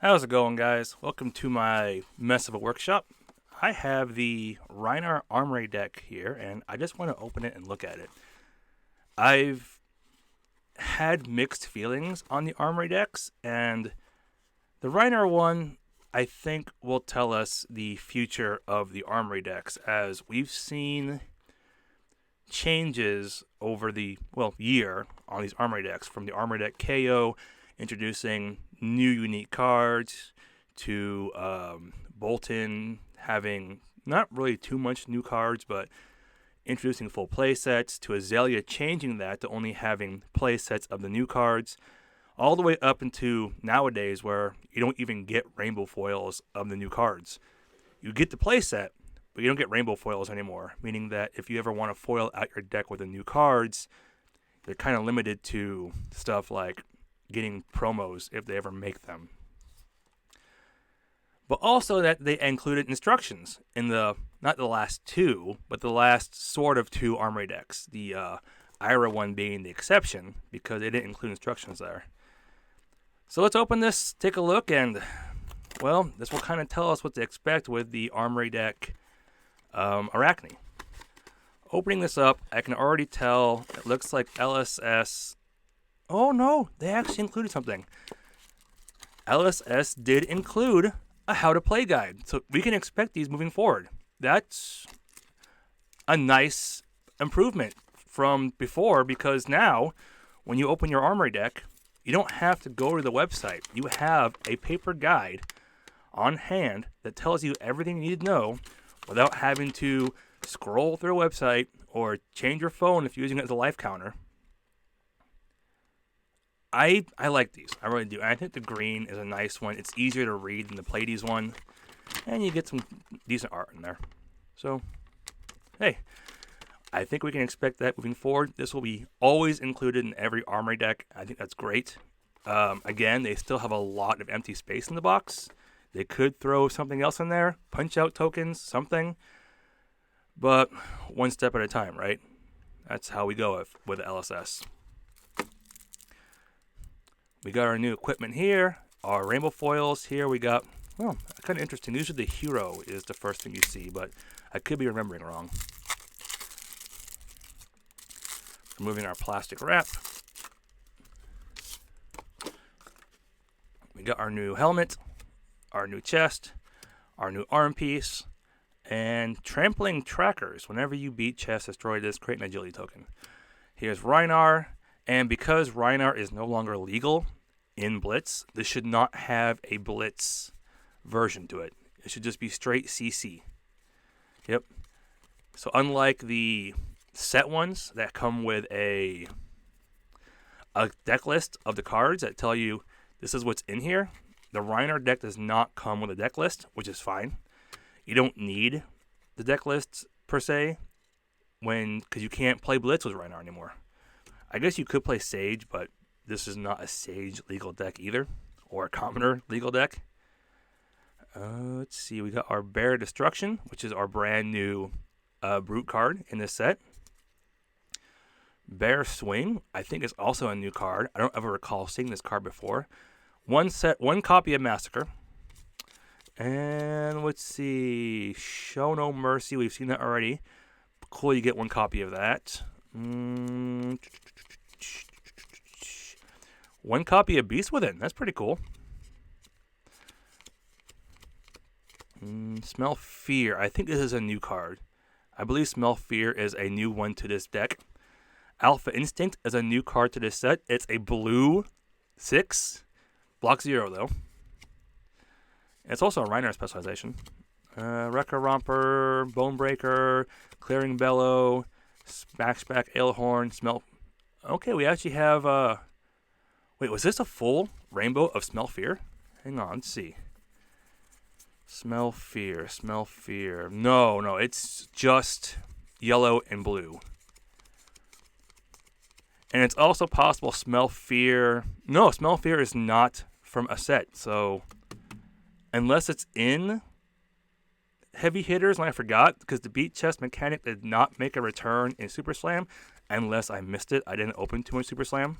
How's it going, guys? Welcome to my mess of a workshop. I have the Rhinar Armory deck here, and I just want to open it and look at it. I've had mixed feelings on the Armory decks, and the Rhinar one, I think, will tell us the future of the Armory decks, as we've seen changes over the, year on these Armory decks, from the Armory deck KO introducing new unique cards to Bolton having not really too much new cards, but introducing full play sets, to Azalea changing that to only having play sets of the new cards, all the way up into nowadays where you don't even get rainbow foils of the new cards. You get the play set, but you don't get rainbow foils anymore, meaning that if you ever want to foil out your deck with the new cards, they're kind of limited to stuff like getting promos if they ever make them. But also that they included instructions in not the last two, but the last sort of two Armory decks. The Ira one being the exception because they didn't include instructions there. So let's open this, take a look, and, this will kind of tell us what to expect with the Armory deck Arachne. Opening this up, I can already tell it looks like LSS. Oh no, they actually included something. LSS did include a how to play guide, so we can expect these moving forward. That's a nice improvement from before, because now when you open your Armory deck, you don't have to go to the website. You have a paper guide on hand that tells you everything you need to know without having to scroll through a website or change your phone if you're using it as a life counter. I like these. I really do. And I think the green is a nice one. It's easier to read than the Pleiades one. And you get some decent art in there. So, hey, I think we can expect that moving forward. This will be always included in every Armory deck. I think that's great. Again, they still have a lot of empty space in the box. They could throw something else in there. Punch-out tokens, something. But one step at a time, right? That's how we go with LSS. We got our new equipment here, our rainbow foils here. We got, kind of interesting. Usually the hero is the first thing you see, but I could be remembering wrong. Removing our plastic wrap. We got our new helmet, our new chest, our new arm piece, and trampling trackers. Whenever you beat chest, destroy this, create an agility token. Here's Rhinar. And because Rhinar is no longer legal in Blitz, this should not have a Blitz version to it. It should just be straight CC. Yep. So unlike the set ones that come with a deck list of the cards that tell you this is what's in here, the Rhinar deck does not come with a deck list, which is fine. You don't need the deck list per se, because you can't play Blitz with Rhinar anymore. I guess you could play Sage, but this is not a Sage legal deck either, or a Commoner legal deck. Let's see, we got our Bear Destruction, which is our brand new Brute card in this set. Bear Swing, I think, is also a new card. I don't ever recall seeing this card before. One copy of Massacre. And let's see, Show No Mercy, we've seen that already. Cool, you get one copy of that. One copy of Beast Within. That's pretty cool. Smell Fear. I think this is a new card. I believe Smell Fear is a new one to this deck. Alpha Instinct is a new card to this set. It's a blue 6. Block 0, though. It's also a Rhinar specialization. Wrecker Romper, Bonebreaker, Clearing Bellow, Backpack, Ailhorn, Smell. Okay, we actually have. Wait, was this a full rainbow of Smell Fear? Hang on, let's see. Smell Fear. No, it's just yellow and blue. And it's also possible Smell Fear. No, Smell Fear is not from a set. So, unless it's in Heavy Hitters, and I forgot, because the beat chest mechanic did not make a return in Super Slam, unless I missed it. I didn't open too much Super Slam.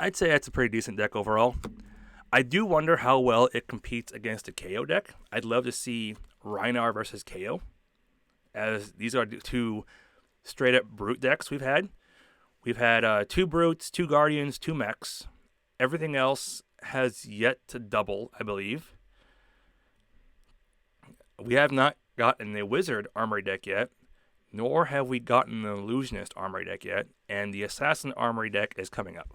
I'd say that's a pretty decent deck overall. I do wonder how well it competes against a KO deck. I'd love to see Rhinar versus KO, as these are two straight up brute decks we've had. We've had 2 brutes, 2 guardians, 2 mechs. Everything else has yet to double, I believe. We have not gotten the Wizard Armory deck yet, nor have we gotten the Illusionist Armory deck yet, and the Assassin Armory deck is coming up.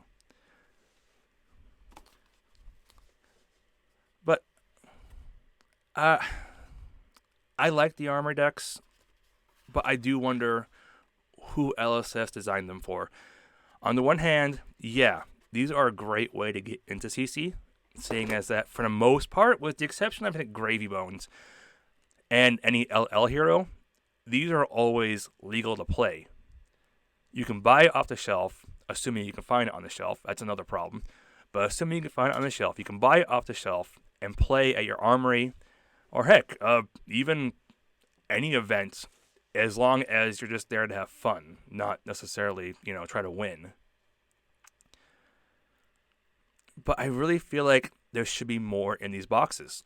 But I like the Armory decks, but I do wonder who LSS designed them for. On the one hand, yeah, these are a great way to get into CC, seeing as that, for the most part, with the exception of, I think, Gravy Bones and any LL hero, these are always legal to play. You can buy it off the shelf, assuming you can find it on the shelf. That's another problem. But assuming you can find it on the shelf, you can buy it off the shelf and play at your Armory, or heck, even any event, as long as you're just there to have fun, not necessarily, try to win. But I really feel like there should be more in these boxes.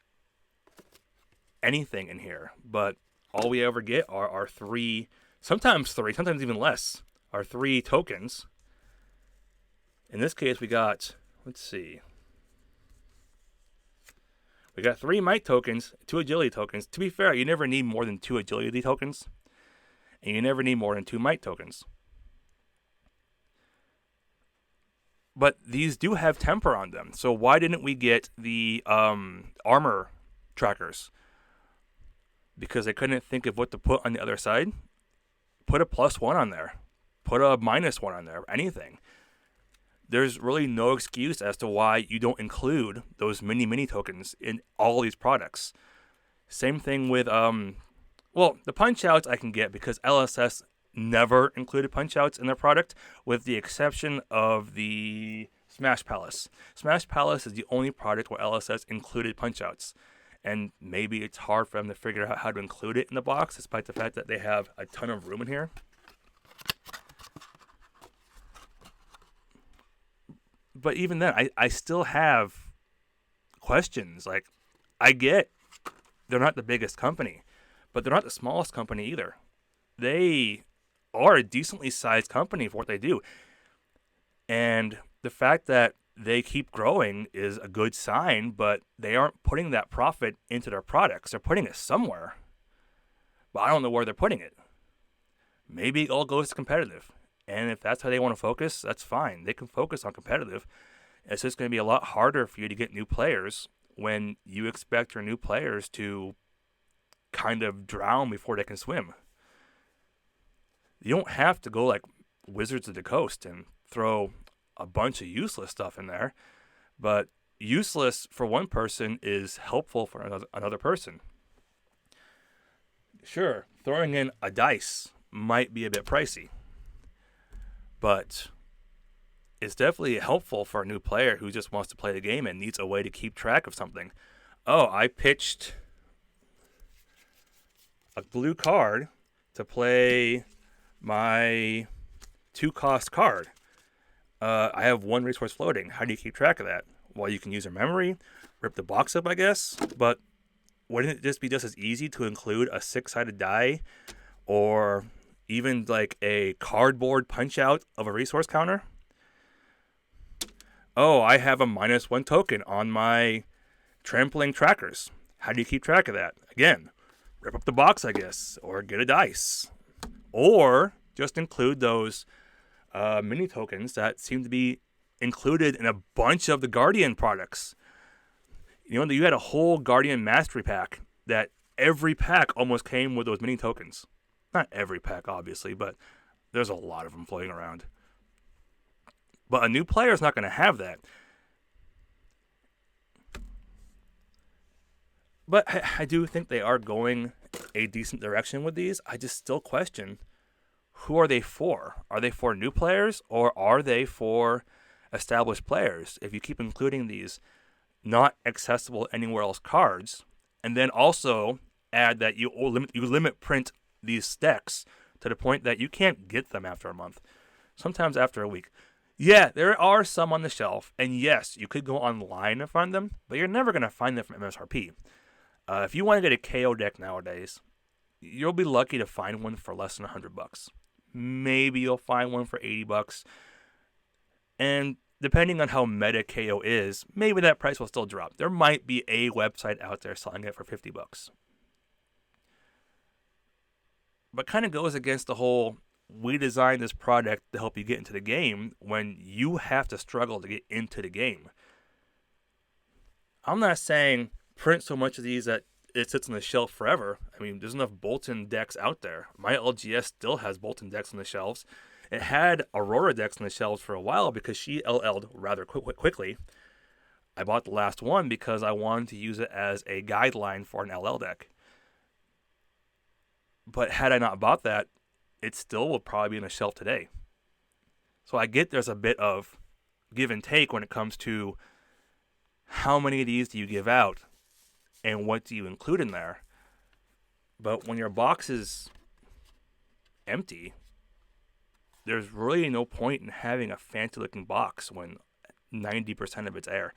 Anything in here, but all we ever get are our 3, sometimes even less, our 3 tokens. In this case, we got, let's see. We got 3 might tokens, 2 agility tokens. To be fair, you never need more than 2 agility tokens. And you never need more than 2 might tokens. But these do have temper on them. So why didn't we get the armor trackers? Because they couldn't think of what to put on the other side. Put a +1 on there. Put a -1 on there. Anything. There's really no excuse as to why you don't include those mini tokens in all these products. Same thing with the punch outs I can get because LSS never included punch outs in their product, with the exception of the Smash Palace. Smash Palace is the only product where LSS included punch outs. And maybe it's hard for them to figure out how to include it in the box, despite the fact that they have a ton of room in here. But even then, I still have questions. Like, I get they're not the biggest company, but they're not the smallest company either. They are a decently sized company for what they do. And the fact that they keep growing is a good sign, but they aren't putting that profit into their products. They're putting it somewhere, but I don't know where they're putting it. Maybe it all goes to competitive. And if that's how they want to focus, that's fine. They can focus on competitive. It's just going to be a lot harder for you to get new players when you expect your new players to kind of drown before they can swim. You don't have to go like Wizards of the Coast and throw a bunch of useless stuff in there, but useless for one person is helpful for another person. Sure, throwing in a dice might be a bit pricey, but it's definitely helpful for a new player who just wants to play the game and needs a way to keep track of something. Oh, I pitched a blue card to play my 2-cost card. I have 1 resource floating. How do you keep track of that? Well, you can use your memory, rip the box up, I guess, but wouldn't it just be just as easy to include a 6-sided die or even like a cardboard punch out of a resource counter? Oh, I have a -1 token on my trampling trackers. How do you keep track of that? Again, rip up the box, I guess, or get a dice. Or just include those mini tokens that seem to be included in a bunch of the Guardian products. You had a whole Guardian Mastery pack that every pack almost came with those mini tokens. Not every pack, obviously, but there's a lot of them floating around. But a new player is not going to have that. But I do think they are going a decent direction with these. I just still question, who are they for? Are they for new players, or are they for established players? If you keep including these not accessible anywhere else cards, and then also add that you limit print these decks to the point that you can't get them after a month, sometimes after a week. Yeah, there are some on the shelf, and yes, you could go online and find them, but you're never going to find them from MSRP. If you want to get a KO deck nowadays, you'll be lucky to find one for less than $100. Maybe you'll find one for $80, and depending on how meta KO is, maybe that price will still drop. There might be a website out there selling it for $50. But kind of goes against the whole, we designed this product to help you get into the game when you have to struggle to get into the game. I'm not saying print so much of these that it sits on the shelf forever. I mean, there's enough Bolton decks out there. My LGS still has Bolton decks on the shelves. It had Aurora decks on the shelves for a while because she LL'd rather quickly. I bought the last one because I wanted to use it as a guideline for an LL deck. But had I not bought that, it still will probably be on the shelf today. So I get there's a bit of give and take when it comes to how many of these do you give out and what do you include in there. But when your box is empty, there's really no point in having a fancy looking box when 90% of it's air.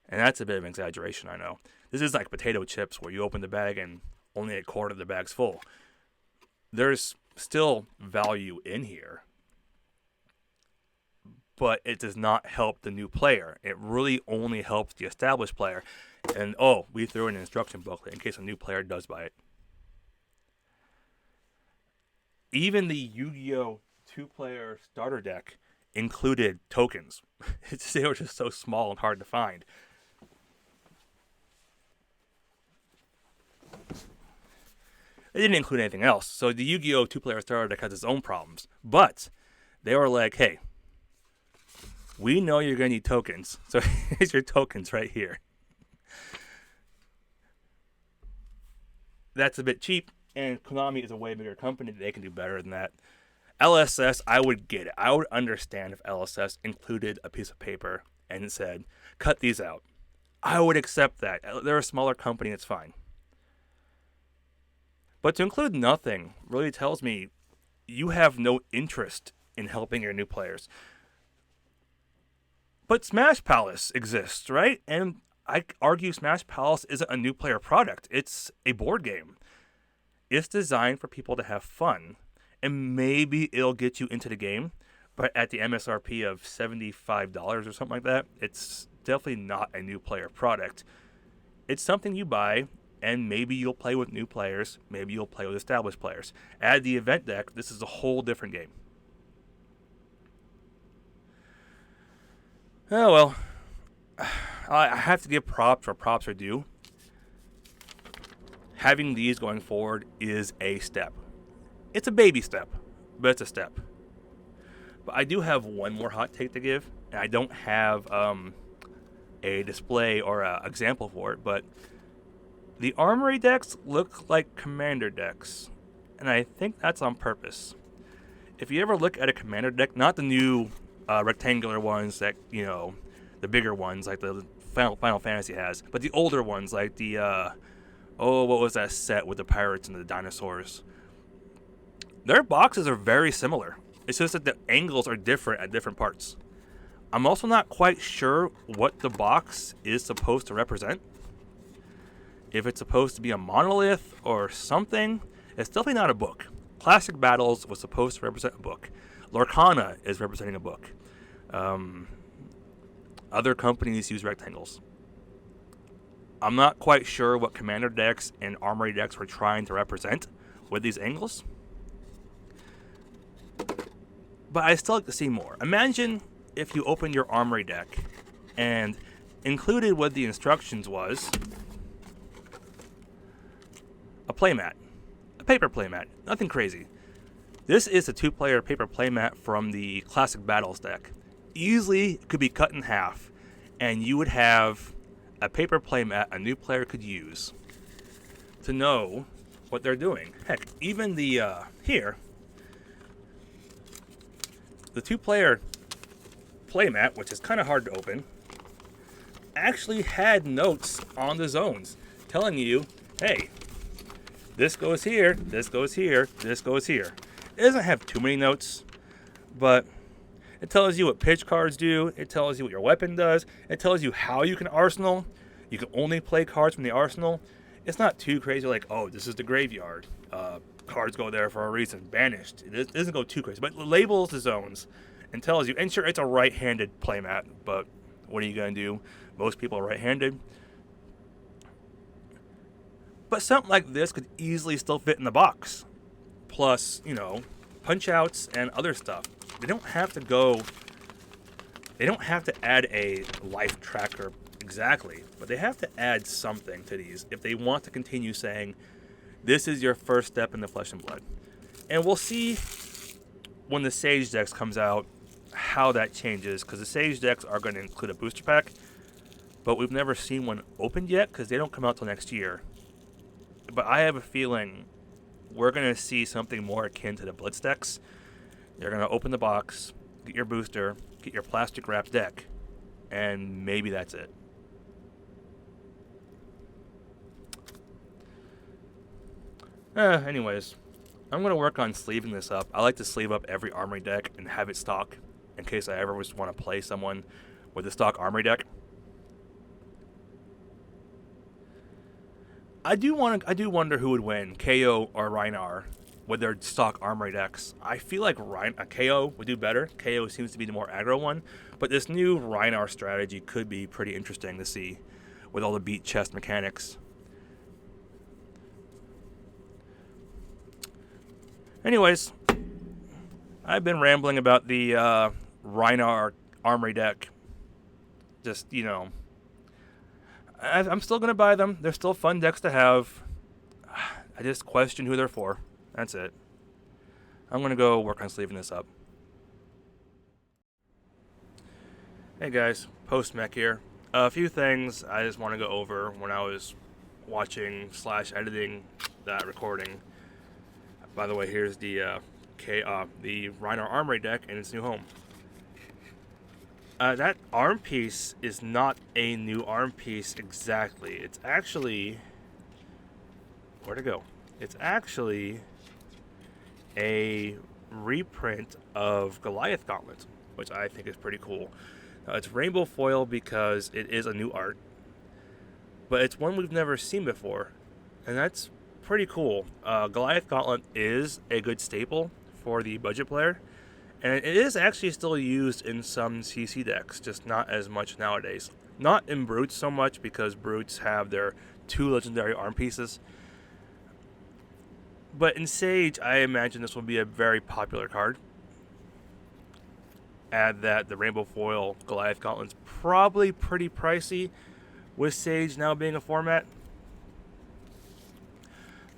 And that's a bit of an exaggeration, I know. This is like potato chips where you open the bag and only a quarter of the bag's full. There's still value in here, but it does not help the new player. It really only helps the established player. And we threw in an instruction booklet in case a new player does buy it. Even the Yu-Gi-Oh! 2-player starter deck included tokens. They were just so small and hard to find. They didn't include anything else. So the Yu-Gi-Oh! 2-player starter deck has its own problems. But they were like, hey, we know you're going to need tokens. So here's your tokens right here. That's a bit cheap, and Konami is a way bigger company. They can do better than that. LSS, I would get it. I would understand if LSS included a piece of paper and said, cut these out. I would accept that. They're a smaller company, it's fine. But to include nothing really tells me you have no interest in helping your new players. But Smash Palace exists, right? And I argue Smash Palace isn't a new player product. It's a board game. It's designed for people to have fun. And maybe it'll get you into the game. But at the MSRP of $75 or something like that, it's definitely not a new player product. It's something you buy, and maybe you'll play with new players. Maybe you'll play with established players. Add the event deck, this is a whole different game. Oh, well. I have to give props where props are due. Having these going forward is a step. It's a baby step, but it's a step. But I do have one more hot take to give, and I don't have a display or an example for it, but the Armory decks look like Commander decks, and I think that's on purpose. If you ever look at a Commander deck, not the new rectangular ones that, the bigger ones like the Final Fantasy has, but the older ones like the, what was that set with the pirates and the dinosaurs? Their boxes are very similar. It's just that the angles are different at different parts. I'm also not quite sure what the box is supposed to represent. If it's supposed to be a monolith or something, it's definitely not a book. Classic Battles was supposed to represent a book. Lorcana is representing a book. Other companies use rectangles. I'm not quite sure what Commander decks and Armory decks were trying to represent with these angles. But I still like to see more. Imagine if you opened your Armory deck and included with the instructions was a playmat. A paper playmat. Nothing crazy. This is a 2-player paper playmat from the Classic Battles deck. Easily could be cut in half, and you would have a paper playmat a new player could use to know what they're doing. Heck, even the here, the 2-player playmat, which is kind of hard to open, actually had notes on the zones telling you, hey, this goes here, this goes here, this goes here. It doesn't have too many notes, but It tells you what pitch cards do. It tells you what your weapon does. It tells you how you can arsenal. You can only play cards from the arsenal. It's not too crazy like, oh, this is the graveyard. Cards go there for a reason. Banished. It doesn't go too crazy. But it labels the zones and tells you. And sure, it's a right-handed playmat, but what are you going to do? Most people are right-handed. But something like this could easily still fit in the box. Plus, punch-outs and other stuff. They don't have to add a life tracker exactly, but they have to add something to these if they want to continue saying, this is your first step in the Flesh and Blood. And we'll see when the Sage Decks comes out how that changes, because the Sage Decks are going to include a booster pack, but we've never seen one opened yet because they don't come out till next year. But I have a feeling we're going to see something more akin to the Blitz decks. You're going to open the box, get your booster, get your plastic wrapped deck, and maybe that's it. Anyways, I'm going to work on sleeving this up. I like to sleeve up every Armory deck and have it stock in case I ever just want to play someone with a stock Armory deck. I do wonder who would win, KO or Rhinar, with their stock Armory decks. I feel like KO would do better. KO seems to be the more aggro one, but this new Rhinar strategy could be pretty interesting to see with all the beat chest mechanics. Anyways, I've been rambling about the Rhinar Armory deck. Just, I'm still going to buy them. They're still fun decks to have. I just question who they're for. That's it. I'm going to go work on sleeving this up. Hey guys, post-mech here. A few things I just want to go over when I was watching/editing that recording. By the way, here's the Rhinar Armory deck in its new home. That arm piece is not a new arm piece exactly. It's actually... Where'd it go? It's actually a reprint of Goliath Gauntlet, which I think is pretty cool. It's rainbow foil because it is a new art, but it's one we've never seen before, and that's pretty cool. Goliath Gauntlet is a good staple for the budget player, and it is actually still used in some CC decks, just not as much nowadays. Not in Brutes so much, because Brutes have their 2 legendary arm pieces. But in Sage, I imagine this will be a very popular card. Add that the Rainbow Foil Goliath Gauntlet's probably pretty pricey, with Sage now being a format.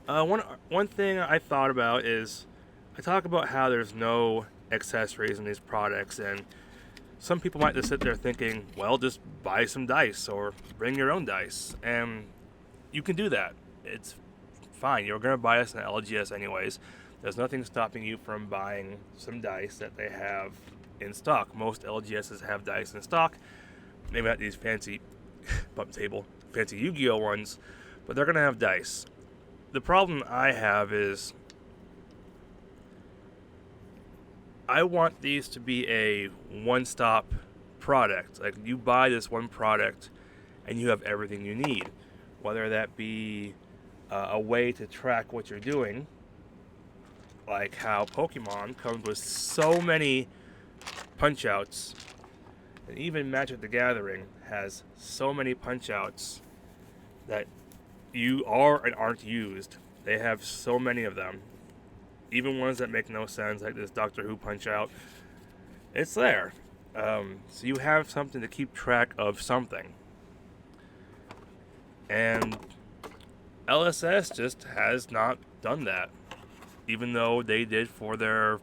One thing I thought about is, I talk about how there's no accessories in these products, and some people might just sit there thinking, well, just buy some dice or bring your own dice, and you can do that. It's fine. You're going to buy us an LGS anyways. There's nothing stopping you from buying some dice that they have in stock. Most LGSs have dice in stock. Maybe not these fancy bump table, fancy Yu-Gi-Oh ones, but they're going to have dice. The problem I have is I want these to be a one-stop product. Like, you buy this one product and you have everything you need, whether that be a way to track what you're doing, like how Pokemon comes with so many punch-outs, and even Magic the Gathering has so many punch-outs that you are and aren't used. They have so many of them, even ones that make no sense, like this Doctor Who punch-out. It's there. So you have something to keep track of something. And LSS just has not done that, even though they did for their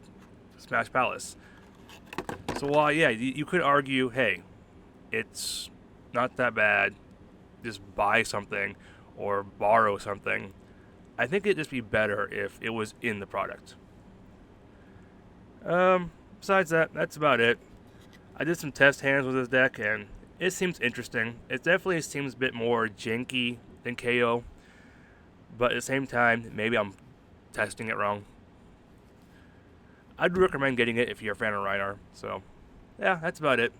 Smash Palace. So while, yeah, you could argue, hey, it's not that bad, just buy something or borrow something, I think it'd just be better if it was in the product. Besides that, that's about it. I did some test hands with this deck, and it seems interesting. It definitely seems a bit more janky than KO, but at the same time, maybe I'm testing it wrong. I'd recommend getting it if you're a fan of Rhinar. So, Yeah, that's about it.